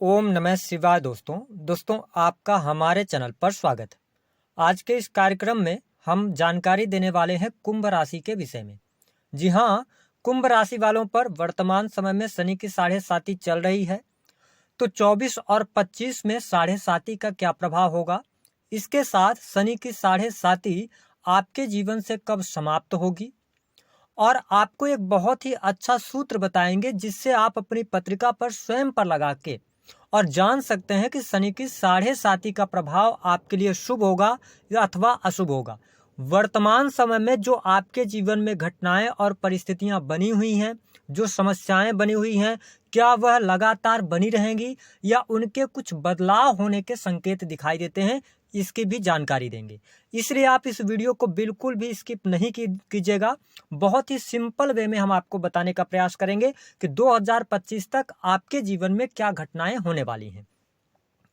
ओम नमः शिवाय। दोस्तों आपका हमारे चैनल पर स्वागत है। आज के इस कार्यक्रम में हम जानकारी देने वाले हैं कुंभ राशि के विषय में। जी हाँ, कुंभ राशि वालों पर वर्तमान समय में शनि की साढ़े साती चल रही है। तो 24 और 25 में साढ़े साती का क्या प्रभाव होगा, इसके साथ शनि की साढ़े साती आपके जीवन से कब समाप्त होगी, और आपको एक बहुत ही अच्छा सूत्र बताएंगे जिससे आप अपनी पत्रिका पर स्वयं पर लगा के और जान सकते हैं कि शनि की साढ़े साती का प्रभाव आपके लिए शुभ होगा या अथवा अशुभ होगा। वर्तमान समय में जो आपके जीवन में घटनाएं और परिस्थितियां बनी हुई हैं, जो समस्याएं बनी हुई हैं, क्या वह लगातार बनी रहेंगी या उनके कुछ बदलाव होने के संकेत दिखाई देते हैं, इसकी भी जानकारी देंगे। इसलिए आप इस वीडियो को बिल्कुल भी स्किप नहीं कीजिएगा। बहुत ही सिंपल वे में हम आपको बताने का प्रयास करेंगे कि 2025 तक आपके जीवन में क्या घटनाएं होने वाली हैं।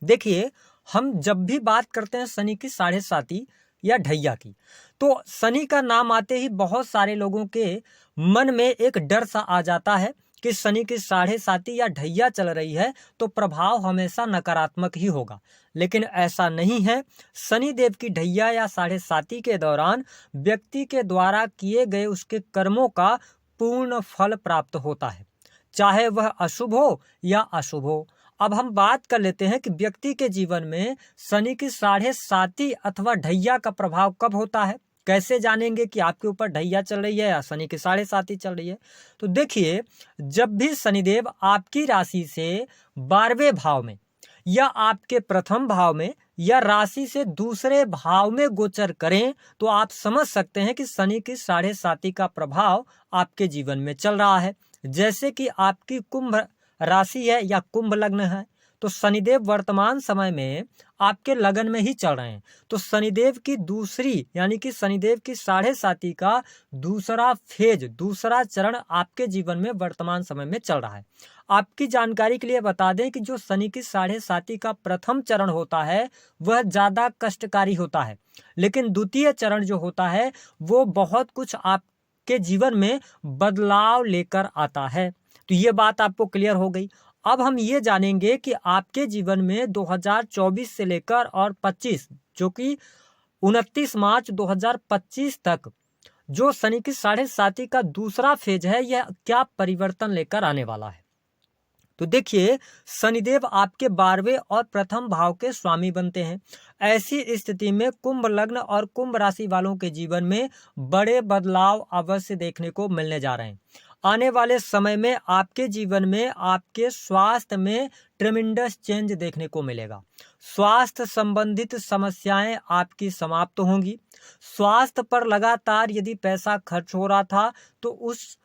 देखिए, हम जब भी बात करते हैं शनि की साढ़े साती या ढैया की, तो शनि का नाम आते ही बहुत सारे लोगों के मन में एक डर सा आ जाता है कि शनि की साढ़े साती या ढैया चल रही है तो प्रभाव हमेशा नकारात्मक ही होगा। लेकिन ऐसा नहीं है। शनि देव की ढैया या साढ़े साती के दौरान व्यक्ति के द्वारा किए गए उसके कर्मों का पूर्ण फल प्राप्त होता है, चाहे वह अशुभ हो या अशुभ हो। अब हम बात कर लेते हैं कि व्यक्ति के जीवन में शनि की साढ़े साती अथवा ढैया का प्रभाव कब होता है। कैसे जानेंगे कि आपके ऊपर ढैया चल रही है या शनि की साढ़े साती चल रही है? तो देखिए, जब भी शनिदेव आपकी राशि से 12वें भाव में या आपके प्रथम भाव में या राशि से दूसरे भाव में गोचर करें तो आप समझ सकते हैं कि शनि की साढ़े साती का प्रभाव आपके जीवन में चल रहा है। जैसे कि आपकी कुंभ राशि है या कुंभ लग्न है, तो शनिदेव वर्तमान समय में आपके लगन में ही चल रहे हैं। तो शनिदेव की दूसरी यानी कि शनिदेव की साढ़े साती का दूसरा फेज, दूसरा चरण आपके जीवन में वर्तमान समय में चल रहा है। आपकी जानकारी के लिए बता दें कि जो शनि की साढ़े साती का प्रथम चरण होता है वह ज्यादा कष्टकारी होता है, लेकिन द्वितीय चरण जो होता है वो बहुत कुछ आपके जीवन में बदलाव लेकर आता है। तो ये बात आपको क्लियर हो गई। अब हम ये जानेंगे कि आपके जीवन में 2024 से लेकर और 25 जो कि 29 मार्च 2025 तक जो शनि की साढ़े साती का दूसरा फेज है, यह क्या परिवर्तन लेकर आने वाला है। तो देखिए, शनिदेव आपके 12वें और प्रथम भाव के स्वामी बनते हैं। ऐसी स्थिति में कुंभ लग्न और कुंभ राशि वालों के जीवन में बड़े बदलाव अवश्य देखने को मिलने जा रहे हैं। आने वाले समय में आपके जीवन में आपके स्वास्थ्य में ट्रेमेंडस चेंज देखने को मिलेगा। स्वास्थ्य संबंधित समस्याएं आपकी समाप्त होंगी। स्वास्थ्य पर लगातार यदि पैसा खर्च हो रहा था तो उस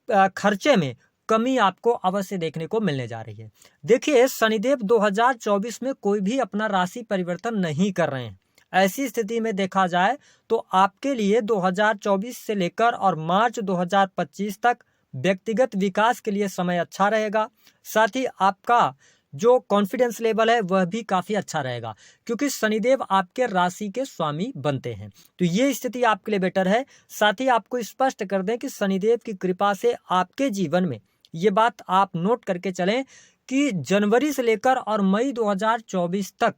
खर्चे में कमी आपको अवश्य देखने को मिलने जा रही है। देखिए, शनिदेव 2024 में कोई भी अपना राशि परिवर्तन नहीं कर रहे हैं। ऐसी स्थिति में देखा जाए तो आपके लिए 2024 से लेकर और मार्च 2025 तक व्यक्तिगत विकास के लिए समय अच्छा रहेगा। साथ ही आपका जो कॉन्फिडेंस लेवल है वह भी काफी अच्छा रहेगा, क्योंकि शनिदेव आपके राशि के स्वामी बनते हैं। तो ये स्थिति आपके लिए बेटर है। साथ ही आपको स्पष्ट कर दें कि शनिदेव की कृपा से आपके जीवन में ये बात आप नोट करके चलें कि जनवरी से लेकर और मई 2024 तक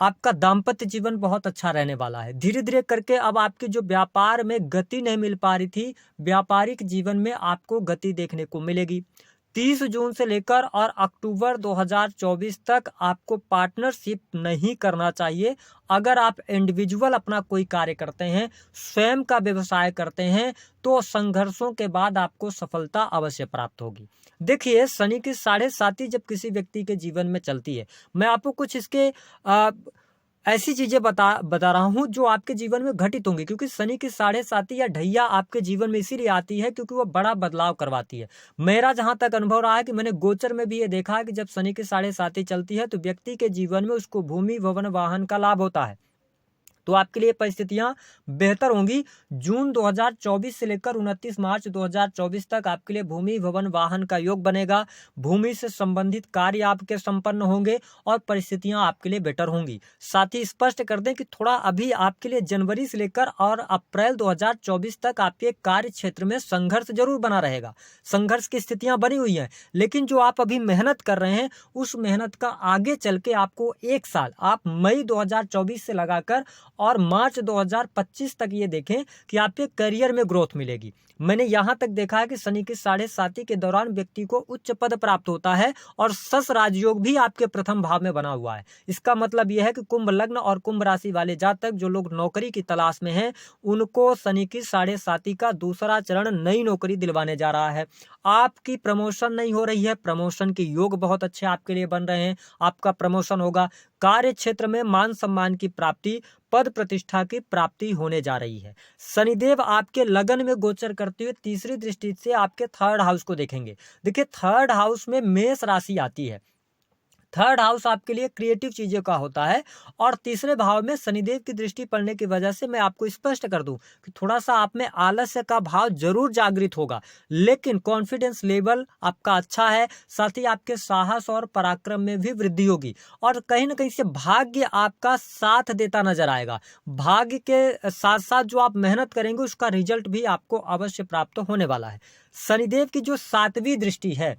आपका दाम्पत्य जीवन बहुत अच्छा रहने वाला है। धीरे धीरे करके अब आपके जो व्यापार में गति नहीं मिल पा रही थी, व्यापारिक जीवन में आपको गति देखने को मिलेगी। 30 जून से लेकर और अक्टूबर 2024 तक आपको पार्टनरशिप नहीं करना चाहिए। अगर आप इंडिविजुअल अपना कोई कार्य करते हैं, स्वयं का व्यवसाय करते हैं, तो संघर्षों के बाद आपको सफलता अवश्य प्राप्त होगी। देखिए, शनि की साढ़े साती जब किसी व्यक्ति के जीवन में चलती है, मैं आपको कुछ इसके ऐसी चीजें बता रहा हूं जो आपके जीवन में घटित होंगी, क्योंकि शनि की साढ़े साती या ढैया आपके जीवन में इसीलिए आती है क्योंकि वो बड़ा बदलाव करवाती है। मेरा जहां तक अनुभव रहा है कि मैंने गोचर में भी ये देखा है कि जब शनि की साढ़े साती चलती है तो व्यक्ति के जीवन में उसको भूमि भवन वाहन का लाभ होता है। तो आपके लिए परिस्थितियां बेहतर होंगी। जून 2024 से लेकर 29 मार्च 2024 तक आपके लिए भूमि भवन वाहन का योग बनेगा। भूमि से संबंधित कार्य आपके संपन्न होंगे और परिस्थितियां आपके लिए बेटर होंगी। साथ ही स्पष्ट कर दें कि थोड़ा अभी आपके लिए जनवरी से लेकर और अप्रैल 2024 तक आपके कार्य क्षेत्र में संघर्ष जरूर बना रहेगा। संघर्ष की स्थितियां बनी हुई हैं, लेकिन जो आप अभी मेहनत कर रहे हैं उस मेहनत का आगे चल के आपको एक साल, आप मई 2024 से लगाकर और मार्च 2025 तक ये देखें कि आपके करियर में ग्रोथ मिलेगी। मैंने यहां तक देखा है कि शनि की 7.5 के दौरान व्यक्ति को उच्च पद प्राप्त होता है और सस राजयोग भी आपके प्रथम भाव में बना हुआ है। इसका मतलब यह है कि कुंभ लग्न और कुंभ राशि वाले जातक जो लोग नौकरी की तलाश में हैं, उनको शनि की 7.5 का दूसरा चरण नई नौकरी दिलवाने जा रहा है। आपकी प्रमोशन नहीं हो रही है, प्रमोशन के योग बहुत अच्छे आपके लिए बन रहे हैं, आपका प्रमोशन होगा। कार्य क्षेत्र में मान सम्मान की प्राप्ति, पद प्रतिष्ठा की प्राप्ति होने जा रही है। शनिदेव आपके लगन में गोचर करते हुए तीसरी दृष्टि से आपके थर्ड हाउस को देखेंगे। देखिए, थर्ड हाउस में मेष राशि आती है। थर्ड हाउस आपके लिए क्रिएटिव चीजों का होता है और तीसरे भाव में शनिदेव की दृष्टि पड़ने की वजह से मैं आपको स्पष्ट कर दूं कि थोड़ा सा आप में आलस्य का भाव जरूर जागृत होगा, लेकिन कॉन्फिडेंस लेवल आपका अच्छा है। साथ ही आपके साहस और पराक्रम में भी वृद्धि होगी और कहीं ना कहीं से भाग्य आपका साथ देता नजर आएगा। भाग्य के साथ साथ जो आप मेहनत करेंगे उसका रिजल्ट भी आपको अवश्य प्राप्त होने वाला है। शनिदेव की जो 7वीं दृष्टि है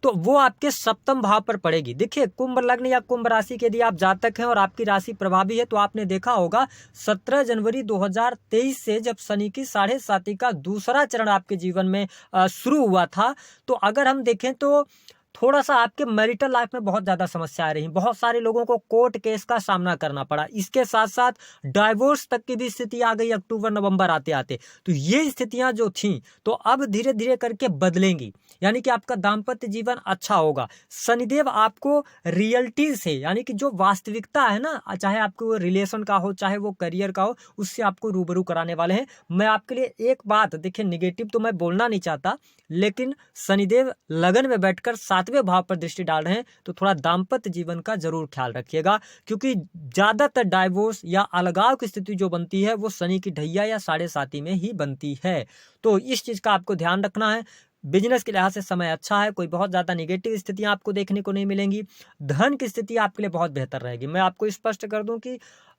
तो वो आपके सप्तम भाव पर पड़ेगी। देखिए, कुंभ लग्न या कुंभ राशि के यदि आप जातक हैं और आपकी राशि प्रभावी है तो आपने देखा होगा 17 जनवरी 2023 से जब शनि की 7.5 का दूसरा चरण आपके जीवन में शुरू हुआ था, तो अगर हम देखें तो थोड़ा सा आपके मैरिटल लाइफ में बहुत ज्यादा समस्याएं रही, बहुत सारे लोगों को कोर्ट केस का सामना करना पड़ा। इसके साथ साथ डाइवोर्स तक की भी स्थिति आ गई अक्टूबर नवंबर आते आते। तो ये स्थितियां जो थीं तो अब धीरे धीरे करके बदलेंगी, यानी कि आपका दाम्पत्य जीवन अच्छा होगा। शनिदेव आपको रियलिटी से, यानी कि जो वास्तविकता है ना, चाहे आपको रिलेशन का हो चाहे वो करियर का हो, उससे आपको रूबरू कराने वाले हैं। मैं आपके लिए एक बात, देखिए निगेटिव तो मैं बोलना नहीं चाहता, लेकिन शनिदेव लगन में बैठकर 7वें भाव पर दृष्टि डाल रहे हैं तो थोड़ा दाम्पत्य जीवन का जरूर ख्याल रखिएगा, क्योंकि ज्यादातर डाइवोर्स या अलगाव की स्थिति जो बनती है वो शनि की ढैया या 7.5 में ही बनती है। तो इस चीज का आपको ध्यान रखना है। बिजनेस के लिहाज से समय अच्छा है, कोई बहुत ज्यादा नेगेटिव स्थितियां आपको देखने को नहीं मिलेंगी। धन की स्थिति आपके लिए बहुत बेहतर रहेगी। मैं आपको स्पष्ट कर दूं कि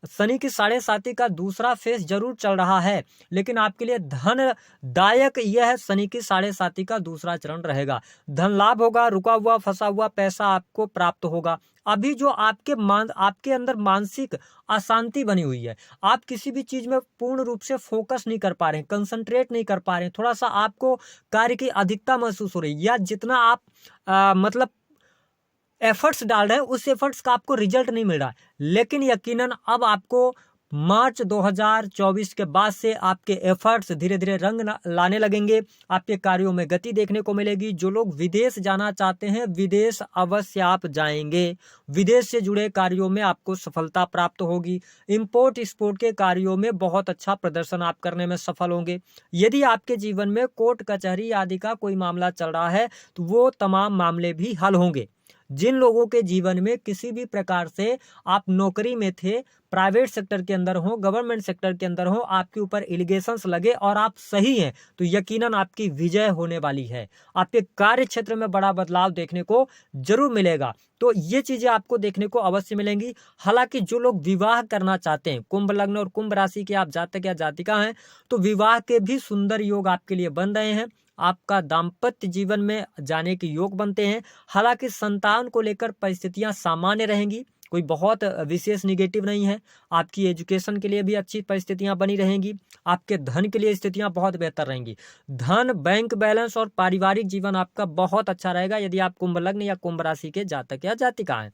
शनि की 7.5 का दूसरा फेज जरूर चल रहा है, लेकिन आपके लिए धन दायक यह है, शनि की 7.5 का दूसरा चरण रहेगा। धन लाभ होगा, रुका हुआ फंसा हुआ पैसा आपको प्राप्त होगा। अभी जो आपके अंदर मानसिक अशांति बनी हुई है, आप किसी भी चीज में पूर्ण रूप से फोकस नहीं कर पा रहे हैं, कंसंट्रेट नहीं कर पा रहे हैं, थोड़ा सा आपको कार्य की अधिकता महसूस हो रही है, या जितना आप मतलब एफर्ट्स डाल रहे हैं उस एफर्ट्स का आपको रिजल्ट नहीं मिल रहा है। लेकिन यकीनन अब आपको मार्च 2024 के बाद से आपके एफर्ट्स धीरे धीरे रंग लाने लगेंगे, आपके कार्यों में गति देखने को मिलेगी। जो लोग विदेश जाना चाहते हैं, विदेश अवश्य आप जाएंगे। विदेश से जुड़े कार्यों में आपको सफलता प्राप्त होगी। इंपोर्ट एक्सपोर्ट के कार्यों में बहुत अच्छा प्रदर्शन आप करने में सफल होंगे। यदि आपके जीवन में कोर्ट कचहरी आदि का कोई मामला चल रहा है तो वो तमाम मामले भी हल होंगे। जिन लोगों के जीवन में किसी भी प्रकार से आप नौकरी में थे, प्राइवेट सेक्टर के अंदर हो, गवर्नमेंट सेक्टर के अंदर हो, आपके ऊपर एलिगेशंस लगे और आप सही हैं, तो यकीनन आपकी विजय होने वाली है। आपके कार्य क्षेत्र में बड़ा बदलाव देखने को जरूर मिलेगा। तो ये चीजें आपको देखने को अवश्य मिलेंगी। हालांकि जो लोग विवाह करना चाहते हैं, कुंभ लग्न और कुंभ राशि के आप जातक या जातिका हैं, तो विवाह के भी सुंदर योग आपके लिए बन रहे हैं। आपका दाम्पत्य जीवन में जाने के योग बनते हैं। हालांकि संतान को लेकर परिस्थितियां सामान्य रहेंगी, कोई बहुत विशेष निगेटिव नहीं है। आपकी एजुकेशन के लिए भी अच्छी परिस्थितियां बनी रहेंगी। आपके धन के लिए स्थितियां बहुत बेहतर रहेंगी। धन, बैंक बैलेंस और पारिवारिक जीवन आपका बहुत अच्छा रहेगा यदि आप कुंभ लग्न या कुंभ राशि के जातक या जातिका हैं।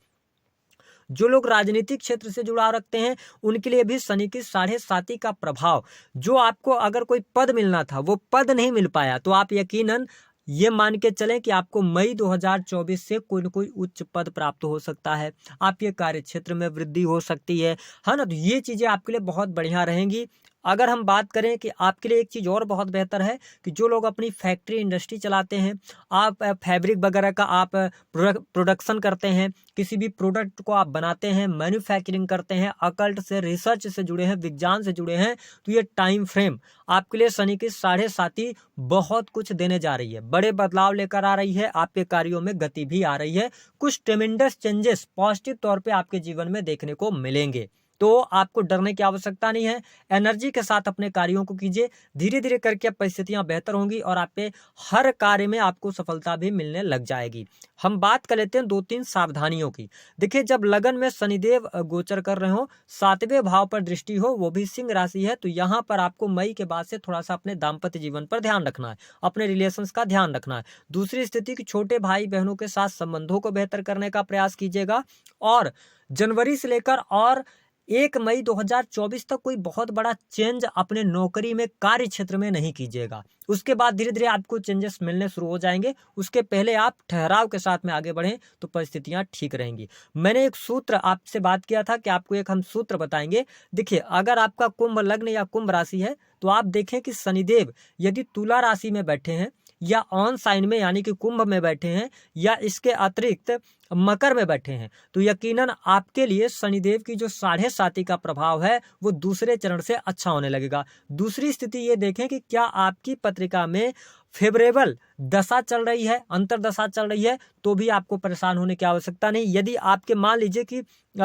जो लोग राजनीतिक क्षेत्र से जुड़ाव रखते हैं उनके लिए भी शनि की 7.5 का प्रभाव, जो आपको अगर कोई पद मिलना था वो पद नहीं मिल पाया, तो आप यकीनन ये मान के चलें कि आपको मई 2024 से कोई न कोई उच्च पद प्राप्त हो सकता है। आपके कार्य क्षेत्र में वृद्धि हो सकती है ना। तो ये चीजें आपके लिए बहुत बढ़िया रहेंगी। अगर हम बात करें कि आपके लिए एक चीज़ और बहुत बेहतर है कि जो लोग अपनी फैक्ट्री इंडस्ट्री चलाते हैं, आप फैब्रिक वगैरह का आप प्रोडक्शन करते हैं, किसी भी प्रोडक्ट को आप बनाते हैं, मैन्युफैक्चरिंग करते हैं, अकल्ट से, रिसर्च से जुड़े हैं, विज्ञान से जुड़े हैं, तो ये टाइम फ्रेम आपके लिए शनि की 7.5 बहुत कुछ देने जा रही है, बड़े बदलाव लेकर आ रही है, आपके कार्यों में गति भी आ रही है, कुछ ट्रेमेंडस चेंजेस पॉजिटिव तौर पे आपके जीवन में देखने को मिलेंगे। तो आपको डरने की आवश्यकता नहीं है, एनर्जी के साथ अपने कार्यों को कीजिए, धीरे धीरे करके परिस्थितियां बेहतर होंगी और आप पे हर कार्य में आपको सफलता भी मिलने लग जाएगी। हम बात कर लेते हैं 2-3 सावधानियों की। देखिए, जब लगन में शनिदेव गोचर कर रहे हो, 7वें भाव पर दृष्टि हो, वो भी सिंह राशि है, तो यहाँ पर आपको मई के बाद से थोड़ा सा अपने दाम्पत्य जीवन पर ध्यान रखना है, अपने रिलेशंस का ध्यान रखना है। दूसरी स्थिति की छोटे भाई बहनों के साथ संबंधों को बेहतर करने का प्रयास कीजिएगा और जनवरी से लेकर और 1 मई 2024 तक कोई बहुत बड़ा चेंज अपने नौकरी में, कार्य क्षेत्र में नहीं कीजिएगा। उसके बाद धीरे धीरे आपको चेंजेस मिलने शुरू हो जाएंगे। उसके पहले आप ठहराव के साथ में आगे बढ़ें तो परिस्थितियां ठीक रहेंगी। मैंने एक सूत्र आपसे बात किया था कि आपको एक हम सूत्र बताएंगे। देखिए, अगर आपका कुंभ लग्न या कुंभ राशि है तो आप देखें कि शनिदेव यदि तुला राशि में बैठे हैं या ऑन साइन में यानी कि कुंभ में बैठे हैं या इसके अतिरिक्त मकर में बैठे हैं, तो यकीनन आपके लिए शनिदेव की जो 7.5 का प्रभाव है वो दूसरे चरण से अच्छा होने लगेगा। दूसरी स्थिति ये देखें कि क्या आपकी पत्रिका में फेवरेबल दशा चल रही है, अंतरदशा चल रही है, तो भी आपको परेशान होने की आवश्यकता नहीं। यदि आपके मान लीजिए कि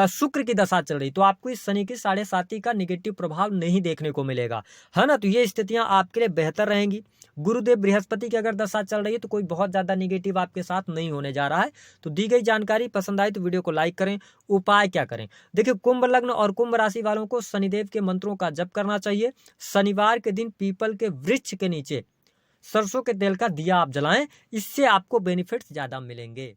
शुक्र की दशा चल रही, तो आपको इस शनि की 7.5 का निगेटिव प्रभाव नहीं देखने को मिलेगा, है ना। तो ये स्थितियां आपके लिए बेहतर रहेंगी। गुरुदेव बृहस्पति की अगर दशा चल रही है तो कोई बहुत ज्यादा निगेटिव आपके साथ नहीं होने जा रहा है। तो दी गई जानकारी पसंद आई तो वीडियो को लाइक करें। उपाय क्या करें? देखिए, कुंभ लग्न और कुंभ राशि वालों को शनिदेव के मंत्रों का जप करना चाहिए। शनिवार के दिन पीपल के वृक्ष के नीचे सरसों के तेल का दिया आप जलाएं, इससे आपको बेनिफिट्स ज्यादा मिलेंगे।